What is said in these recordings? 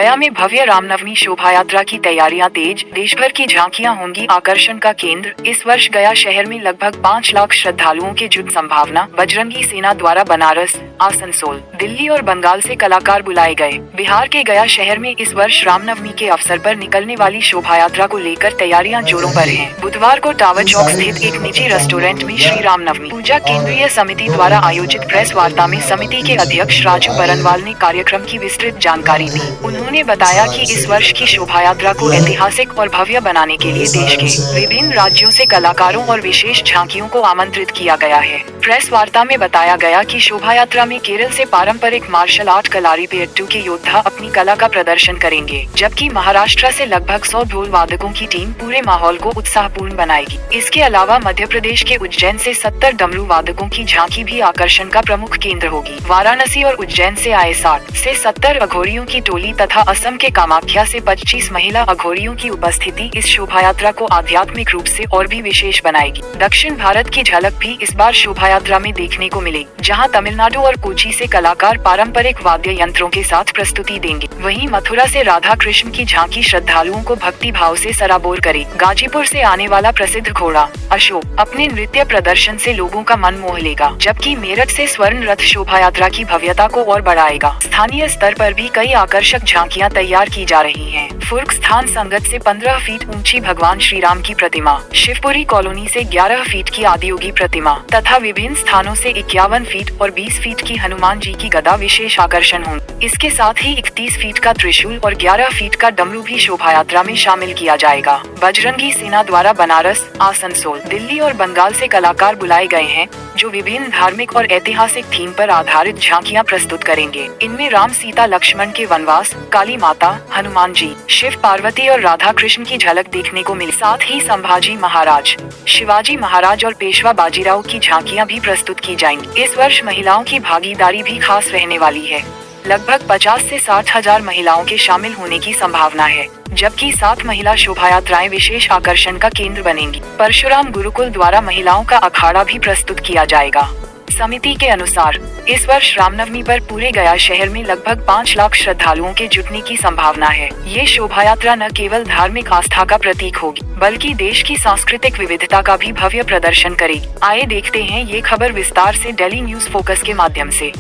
गया में भव्य रामनवमी शोभा यात्रा की तैयारियां तेज, देश भर की झांकियां होंगी आकर्षण का केंद्र। इस वर्ष गया शहर में लगभग 5 लाख श्रद्धालुओं के जुट संभावना। बजरंगी सेना द्वारा बनारस, आसनसोल, दिल्ली और बंगाल से कलाकार बुलाए गए। बिहार के गया शहर में इस वर्ष रामनवमी के अवसर पर निकलने वाली शोभा यात्रा को लेकर तैयारियां जोरों पर हैं। बुधवार को टावर चौक स्थित एक निजी रेस्टोरेंट में श्री रामनवमी पूजा केंद्रीय समिति द्वारा आयोजित प्रेस वार्ता में समिति के अध्यक्ष राजू बरनवाल ने कार्यक्रम की विस्तृत जानकारी दी। उन्होंने बताया कि इस वर्ष की शोभा यात्रा को ऐतिहासिक और भव्य बनाने के लिए देश के विभिन्न राज्यों से कलाकारों और विशेष झांकियों को आमंत्रित किया गया है। प्रेस वार्ता में बताया गया कि शोभा यात्रा में केरल से पारंपरिक मार्शल आर्ट कलारीपेट्टू के योद्धा अपनी कला का प्रदर्शन करेंगे, जबकि महाराष्ट्र से लगभग 100 ढोल वादकों की टीम पूरे माहौल को उत्साहपूर्ण बनाएगी। इसके अलावा मध्य प्रदेश के उज्जैन से 70 डमरू वादकों की झांकी भी आकर्षण का प्रमुख केंद्र होगी। वाराणसी और उज्जैन से आए 60 से 70 अघोरियों की टोली तथा असम के कामाख्या से 25 महिला अघोरियों की उपस्थिति इस शोभा यात्रा को आध्यात्मिक रूप से और भी विशेष बनाएगी। दक्षिण भारत की झलक भी इस बार शोभा यात्रा में देखने को मिलेगी, जहां तमिलनाडु और कोची से कलाकार पारंपरिक वाद्य यंत्रों के साथ प्रस्तुति देंगे। वहीं मथुरा से राधा कृष्ण की झांकी श्रद्धालुओं को भक्ति भाव से सराबोर करे। गाजीपुर से आने वाला प्रसिद्ध घोड़ा अशोक अपने नृत्य प्रदर्शन से लोगों का मन मोह लेगा, जबकि मेरठ से स्वर्ण रथ शोभा यात्रा की भव्यता को और बढ़ाएगा। स्थानीय स्तर पर भी कई आकर्षक झांकियां तैयार की जा रही हैं। फुर्क स्थान संगत से 15 फीट ऊंची भगवान श्री राम की प्रतिमा, शिवपुरी कॉलोनी से 11 फीट की आदियोगी प्रतिमा तथा विभिन्न स्थानों से 51 फीट और 20 फीट की हनुमान जी की गदा विशेष आकर्षण होंगे। इसके साथ ही 31 फीट का त्रिशूल और 11 फीट का डमरू भी शोभा यात्रा में शामिल किया जाएगा। बजरंगी सेना द्वारा बनारस, आसनसोल, दिल्ली और बंगाल से कलाकार बुलाए गए हैं, जो विभिन्न धार्मिक और ऐतिहासिक थीम पर आधारित झांकियां प्रस्तुत करेंगे। इनमें राम सीता लक्ष्मण के वनवास, काली माता, हनुमान जी, शिव पार्वती और राधा कृष्ण की झलक देखने को मिली। साथ ही संभाजी महाराज, शिवाजी महाराज और पेशवा बाजीराव की झांकियां भी प्रस्तुत की जाएंगी। इस वर्ष महिलाओं की भागीदारी भी खास रहने वाली है। लगभग 50 से 60 हजार महिलाओं के शामिल होने की संभावना है, जबकि 7 महिला शोभा यात्राएं विशेष आकर्षण का केंद्र बनेंगी। परशुराम गुरुकुल द्वारा महिलाओं का अखाड़ा भी प्रस्तुत किया जाएगा। समिति के अनुसार इस वर्ष रामनवमी पर पूरे गया शहर में लगभग 5 लाख श्रद्धालुओं के जुटने की संभावना है। ये शोभा यात्रा न केवल धार्मिक आस्था का प्रतीक होगी, बल्कि देश की सांस्कृतिक विविधता का भी भव्य प्रदर्शन करेगी। आइए देखते हैं ये खबर विस्तार से दिल्ली न्यूज फोकस के माध्यम से।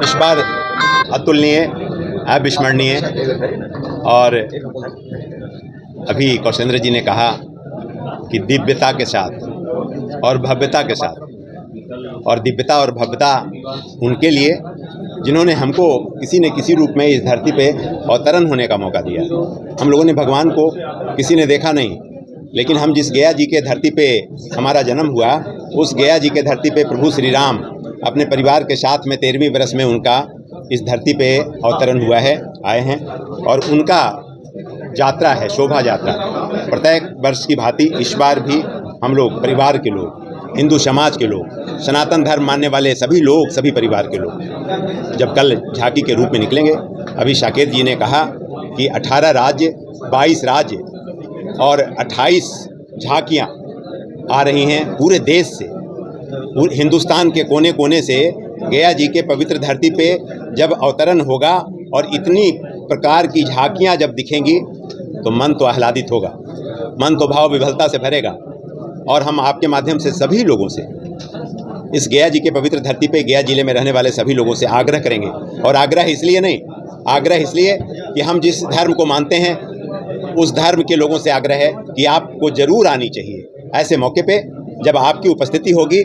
इस बार अतुलनीय, अविस्मरणीय और अभी कौशेंद्र जी ने कहा कि दिव्यता के साथ और भव्यता के साथ, और दिव्यता और भव्यता उनके लिए जिन्होंने हमको किसी न किसी रूप में इस धरती पे अवतरण होने का मौका दिया। हम लोगों ने भगवान को किसी ने देखा नहीं, लेकिन हम जिस गया जी के धरती पे हमारा जन्म हुआ, उस गया जी के धरती पे प्रभु श्री राम अपने परिवार के साथ में 13वीं बरस में उनका इस धरती पे अवतरण हुआ है, आए हैं, और उनका यात्रा है शोभा यात्रा। प्रत्येक वर्ष की भांति इस बार भी हम लोग, परिवार के लोग, हिंदू समाज के लोग, सनातन धर्म मानने वाले सभी लोग, सभी परिवार के लोग जब कल झांकी के रूप में निकलेंगे। अभी साकेत जी ने कहा कि 18 राज्य, 22 राज्य और 28 झांकियाँ आ रही हैं पूरे देश से, हिंदुस्तान के कोने कोने से गया जी के पवित्र धरती पे जब अवतरण होगा और इतनी प्रकार की झांकियाँ जब दिखेंगी तो मन तो आह्लादित होगा, मन तो भाव विभलता से भरेगा। और हम आपके माध्यम से सभी लोगों से, इस गया जी के पवित्र धरती पे गया जिले में रहने वाले सभी लोगों से आग्रह करेंगे, और आग्रह इसलिए नहीं, आग्रह इसलिए कि हम जिस धर्म को मानते हैं उस धर्म के लोगों से आग्रह है कि आपको जरूर आनी चाहिए। ऐसे मौके पे जब आपकी उपस्थिति होगी,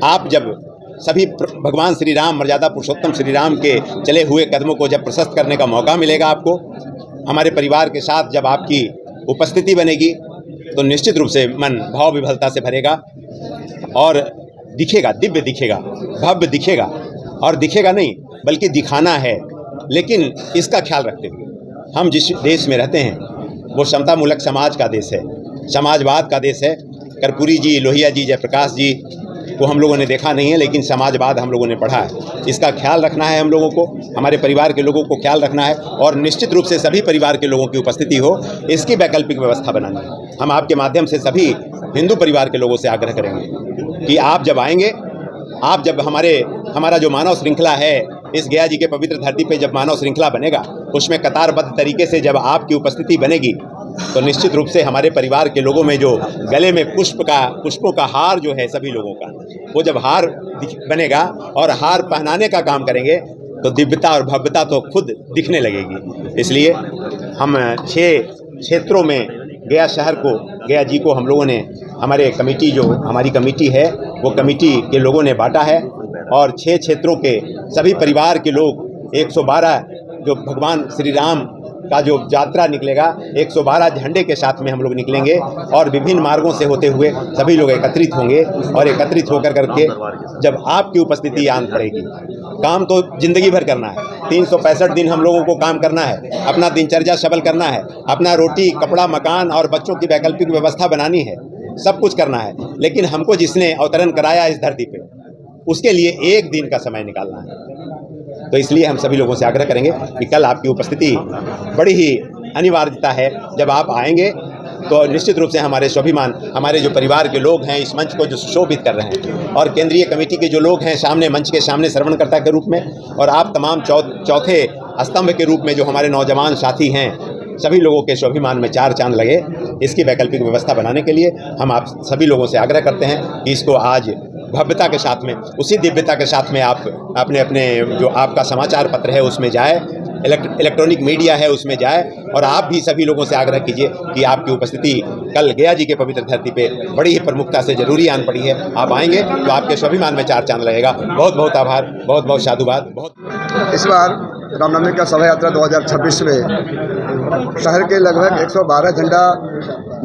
आप जब सभी भगवान श्री राम, मर्यादा पुरुषोत्तम श्री राम के चले हुए कदमों को जब प्रशस्त करने का मौका मिलेगा आपको, हमारे परिवार के साथ जब आपकी उपस्थिति बनेगी, तो निश्चित रूप से मन भाव विभलता से भरेगा और दिखेगा, दिव्य दिखेगा, भव्य दिखेगा। और दिखेगा नहीं बल्कि दिखाना है। लेकिन इसका ख्याल रखते हुए हम जिस देश में रहते हैं वो समतामूलक समाज का देश है, समाजवाद का देश है। कर्पूरी जी, लोहिया जी, जयप्रकाश जी को हम लोगों ने देखा नहीं है, लेकिन समाजवाद हम लोगों ने पढ़ा है। इसका ख्याल रखना है हम लोगों को, हमारे परिवार के लोगों को ख्याल रखना है, और निश्चित रूप से सभी परिवार के लोगों की उपस्थिति हो, इसकी वैकल्पिक व्यवस्था बनानी है। हम आपके माध्यम से सभी हिंदू परिवार के लोगों से आग्रह करेंगे कि आप जब आएंगे, आप जब हमारा जो मानव श्रृंखला है इस गया जी के पवित्र धरती पे जब मानव श्रृंखला बनेगा, उसमें कतारबद्ध तरीके से जब आपकी उपस्थिति बनेगी, तो निश्चित रूप से हमारे परिवार के लोगों में जो गले में पुष्पों का हार जो है सभी लोगों का, वो जब हार बनेगा और हार पहनाने का काम करेंगे, तो दिव्यता और भव्यता तो खुद दिखने लगेगी। इसलिए हम 6 क्षेत्रों में गया शहर को, गया जी को हम लोगों ने, हमारे कमेटी जो हमारी कमेटी है वो कमेटी के लोगों ने बांटा है, और 6 क्षेत्रों के सभी परिवार के लोग 112 जो भगवान श्री राम का जो यात्रा निकलेगा, 112 झंडे के साथ में हम लोग निकलेंगे और विभिन्न मार्गों से होते हुए सभी लोग एकत्रित होंगे, और एकत्रित होकर करके जब आपकी उपस्थिति आन पड़ेगी, काम तो जिंदगी भर करना है, 365 दिन हम लोगों को काम करना है, अपना दिनचर्या सबल करना है, अपना रोटी कपड़ा मकान और बच्चों की वैकल्पिक व्यवस्था बनानी है, सब कुछ करना है। लेकिन हमको जिसने अवतरण कराया इस धरती पे, उसके लिए एक दिन का समय निकालना है। तो इसलिए हम सभी लोगों से आग्रह करेंगे कि कल आपकी उपस्थिति बड़ी ही अनिवार्यता है। जब आप आएंगे तो निश्चित रूप से हमारे स्वाभिमान, हमारे जो परिवार के लोग हैं इस मंच को जो सुशोभित कर रहे हैं, और केंद्रीय कमेटी के जो लोग हैं सामने मंच के सामने श्रवणकर्ता के रूप में, और आप तमाम चौथे स्तंभ के रूप में जो हमारे नौजवान साथी हैं, सभी लोगों के स्वाभिमान में 4 चांद लगे। इसकी वैकल्पिक व्यवस्था बनाने के लिए हम आप सभी लोगों से आग्रह करते हैं कि इसको आज भव्यता के साथ में, उसी दिव्यता के साथ में आप अपने अपने जो आपका समाचार पत्र है उसमें जाए, इलेक्ट्रॉनिक मीडिया है उसमें जाए, और आप भी सभी लोगों से आग्रह कीजिए कि आपकी उपस्थिति कल गया जी के पवित्र धरती पे बड़ी ही प्रमुखता से जरूरी आन पड़ी है। आप आएंगे तो आपके स्वाभिमान में 4 चांद लगेगा। बहुत बहुत आभार, बहुत बहुत साधुवाद। इस बार रामनवमी का शोभा यात्रा 2026 में शहर के लगभग 112 झंडा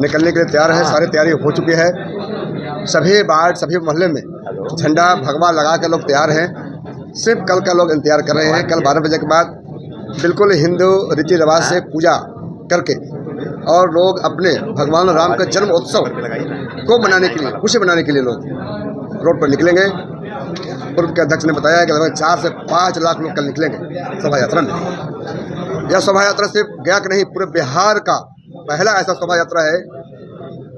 निकलने के लिए तैयार है। सारी तैयारी हो चुकी है। सभी वार्ड, सभी मोहल्ले में झंडा भगवा लगा के लोग तैयार हैं। सिर्फ कल का लोग इंतजार कर रहे हैं। कल 12 बजे के बाद बिल्कुल हिंदू रीति रिवाज से पूजा करके और लोग अपने भगवान राम का जन्म उत्सव को मनाने के लिए, खुशी मनाने के लिए लोग रोड पर निकलेंगे। पूर्व के अध्यक्ष ने बताया है कि लगभग 4 से 5 लाख लोग कल निकलेंगे शोभा यात्रा में। यह शोभा यात्रा सिर्फ गया का नहीं, पूरे बिहार का पहला ऐसा शोभा यात्रा है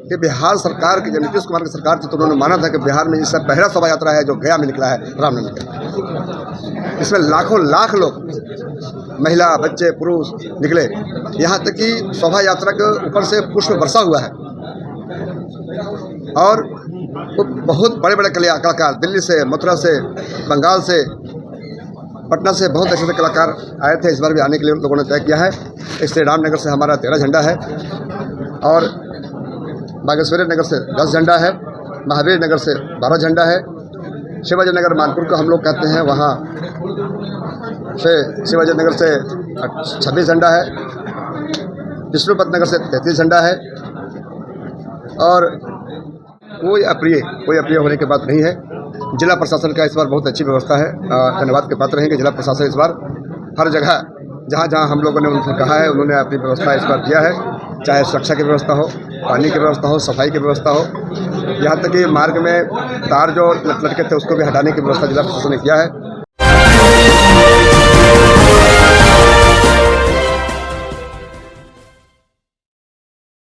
कि बिहार सरकार की, जब नीतीश कुमार की सरकार थी तो उन्होंने माना था कि बिहार में इससे पहला शोभा यात्रा है जो गया में निकला है रामनवमी का। इसमें लाखों लाख लोग, महिला, बच्चे, पुरुष निकले। यहाँ तक कि शोभा यात्रा के ऊपर से पुष्प वर्षा हुआ है, और वो बहुत बड़े बड़े कलाकार दिल्ली से, मथुरा से, बंगाल से, पटना से बहुत अच्छे कलाकार आए थे। इस बार भी आने के लिए उन लोगों ने तय किया है। इससे रामनगर से हमारा 13 झंडा है, और बागेश्वरी नगर से 10 झंडा है, महावीर नगर से 12 झंडा है, शिवाजी नगर मानपुर को हम लोग कहते हैं, वहाँ से शिवाजी नगर से 26 झंडा है, विष्णुपत नगर से 33 झंडा है, और कोई अप्रिय होने की बात नहीं है। जिला प्रशासन का इस बार बहुत अच्छी व्यवस्था है। धन्यवाद के पात्र हैं कि जिला प्रशासन इस बार हर जगह जहाँ जहाँ हम लोगों ने उनसे कहा है, उन्होंने अपनी व्यवस्था इस बार किया है। चाहे सुरक्षा की व्यवस्था हो, पानी की व्यवस्था हो, सफाई की व्यवस्था हो, यहाँ तक कि मार्ग में तार जो लटके थे उसको भी हटाने की व्यवस्था जिला प्रशासन ने किया है।